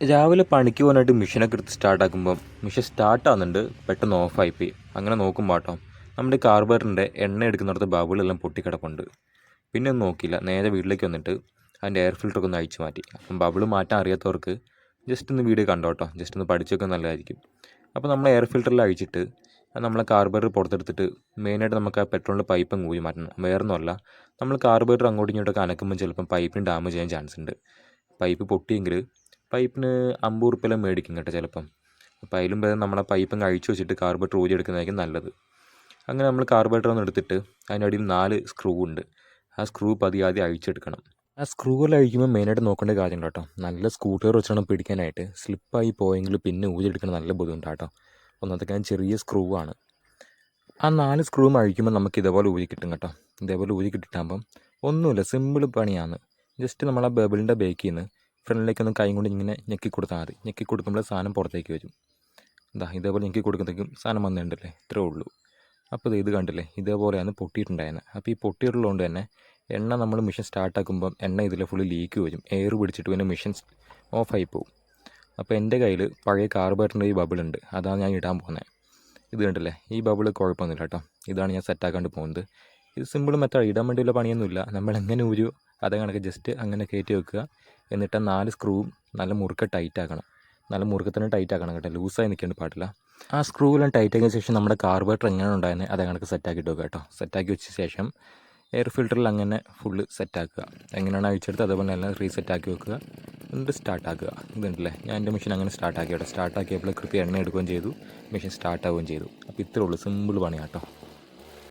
രാവിലെ പണിക്ക് പോകാനായിട്ട് മെഷീനൊക്കെ എടുത്ത് സ്റ്റാർട്ടാക്കുമ്പം മെഷീൻ സ്റ്റാർട്ടാകുന്നുണ്ട്, പെട്ടെന്ന് ഓഫായിപ്പോയി. അങ്ങനെ നോക്കുമ്പോൾ കേട്ടോ നമ്മുടെ കാർബറേറ്ററിൻ്റെ എണ്ണ എടുക്കുന്നിടത്ത് ബബിളെല്ലാം പൊട്ടിക്കിടപ്പുണ്ട്. പിന്നെ ഒന്നും നോക്കിയില്ല, നേരെ വീട്ടിലേക്ക് വന്നിട്ട് അതിൻ്റെ എയർ ഫിൽറ്ററൊക്കെ ഒന്ന് അഴിച്ചു മാറ്റി. അപ്പം ബബിൾ മാറ്റാൻ അറിയാത്തവർക്ക് ജസ്റ്റ് ഒന്ന് വീഡിയോ കണ്ടോ കേട്ടോ, ജസ്റ്റ് ഒന്ന് പഠിച്ചൊക്കെ നല്ലതായിരിക്കും. അപ്പോൾ നമ്മൾ എയർ ഫിൽറ്ററിൽ അഴിച്ചിട്ട് നമ്മളെ കാർബറേറ്റർ പുറത്തെടുത്തിട്ട് മെയിനായിട്ട് നമുക്ക് ആ പെട്രോളിൻ്റെ പൈപ്പ് അങ്ങ് ഊരി മാറ്റണം. വേറൊന്നുമല്ല, നമ്മൾ കാർബറേറ്റർ അങ്ങോട്ടും ഇങ്ങോട്ടൊക്കെ അനക്കുമ്പോൾ ചിലപ്പം പൈപ്പിന് ഡാമേജ് ചെയ്യാൻ ചാൻസ് ഉണ്ട്. പൈപ്പ് പൊട്ടിയെങ്കിൽ പൈപ്പിന് 50 ഉറുപ്പിക മേടിക്കും കേട്ടോ ചിലപ്പം. അപ്പോൾ അതിലും ഭേദം നമ്മളെ പൈപ്പ് അങ്ങ് അഴിച്ചു വെച്ചിട്ട് കാർബറേറ്റർ ഊരി എടുക്കുന്നതായിരിക്കും നല്ലത്. അങ്ങനെ നമ്മൾ കാർബറേറ്റർ ഒന്ന് എടുത്തിട്ട് അതിൻ്റെ അടിയിൽ 4 സ്ക്രൂ ഉണ്ട്. ആ സ്ക്രൂ ആദ്യം അഴിച്ചെടുക്കണം. ആ സ്ക്രൂവെല്ലാം അഴിക്കുമ്പോൾ മെയിനായിട്ട് നോക്കേണ്ട കാര്യം കേട്ടോ, നല്ല സ്കൂട്ടർ വെച്ചാണ് പിടിക്കാനായിട്ട്. സ്ലിപ്പായി പോയെങ്കിൽ പിന്നെ ഊരിയെടുക്കണം, നല്ല ബുദ്ധിമുട്ടാണ് കേട്ടോ. ഒന്നാമത്തെ കാര്യം ചെറിയ സ്ക്രൂ ആണ്. ആ 4 സ്ക്രൂവും അഴിക്കുമ്പോൾ നമുക്ക് ഇതേപോലെ ഊരി കിട്ടും കേട്ടോ. ഇതേപോലെ ഊരി കിട്ടിയിട്ടാകുമ്പം ഒന്നുമില്ല, സിമ്പിൾ പണിയാണ്. ജസ്റ്റ് നമ്മൾ ആ ബബിളിൻ്റെ ബേക്കിൽ നിന്ന് ഫ്രണ്ടിലേക്കൊന്ന് കൈ കൊണ്ട് ഇങ്ങനെ ഞെക്കി കൊടുത്താൽ മതി. ഞെക്കി കൊടുക്കുമ്പോൾ സാധനം പുറത്തേക്ക് വരും. എന്താ ഇതേപോലെ ഞെക്കി കൊടുക്കുമ്പോഴത്തേക്കും സാധനം വന്നിട്ടുണ്ടല്ലേ, ഇത്രേ ഉള്ളൂ. അപ്പോൾ ഇത് കണ്ടില്ലേ, ഇതേപോലെയാണ് പൊട്ടിയിട്ടുണ്ടായിരുന്നത്. അപ്പോൾ ഈ പൊട്ടിയിട്ടുള്ളതുകൊണ്ട് തന്നെ എണ്ണ നമ്മൾ മെഷീൻ സ്റ്റാർട്ടാക്കുമ്പം എണ്ണ ഇതിൽ ഫുള്ള് ലീക്ക് വരും. എയർ പിടിച്ചിട്ട് പിന്നെ മെഷീൻ ഓഫായി പോകും. അപ്പോൾ എൻ്റെ കയ്യിൽ പഴയ കാർബറേറ്ററിൻ്റെ ഈ ബബിളുണ്ട്, അതാണ് ഞാൻ ഇടാൻ പോകുന്നത്. ഇത് കണ്ടില്ലേ, ഈ ബബിൾ കുഴപ്പമൊന്നുമില്ല കേട്ടോ. ഇതാണ് ഞാൻ സെറ്റാക്കാണ്ട് പോകുന്നത്. ഇത് സിമ്പിൾ മെത്തേഡ്, ഇടാൻ വേണ്ടിയുള്ള പണിയൊന്നുമില്ല. നമ്മൾ എങ്ങനെ ഊരു അതേ കണക്ക് ജസ്റ്റ് അങ്ങനെ കയറ്റി വെക്കുക. എന്നിട്ട് 4 സ്ക്രൂവും നല്ല മുറുക്ക ടൈറ്റ് ആക്കണം. നല്ല മുറുക്കത്തിന് ടൈറ്റ് ആക്കണം കേട്ടോ, ലൂസായി നിൽക്കേണ്ട പാടില്ല. ആ സ്ക്രൂവെല്ലാം ടൈറ്റ് ആക്കിയ ശേഷം നമ്മുടെ കാർബറേറ്റർ എങ്ങനെ ഉണ്ടായിരുന്നത് അതേ കണക്ക് സെറ്റാക്കിയിട്ട് വെക്കുക കേട്ടോ. സെറ്റാക്കി വെച്ച ശേഷം എയർ ഫിൽറ്ററിൽ അങ്ങനെ ഫുള്ള് സെറ്റാക്കുക. എങ്ങനെയാണ് അഴിച്ചെടുത്ത് അതേപോലെ എല്ലാം റീസെറ്റാക്കി വെക്കുക. എന്നിട്ട് സ്റ്റാർട്ടാക്കുക. ഇതുണ്ടല്ലേ, ഞാൻ എൻ്റെ മെഷീൻ അങ്ങനെ സ്റ്റാർട്ടാക്കി കേട്ടോ. സ്റ്റാർട്ടാക്കിയപ്പോൾ കൃത്യം എണ്ണ എടുക്കുകയും ചെയ്തു, മെഷീൻ സ്റ്റാർട്ടാവുകയും ചെയ്തു. അപ്പോൾ ഇത്രേ ഉള്ളൂ, സിമ്പിൾ പണിയാണ് കേട്ടോ.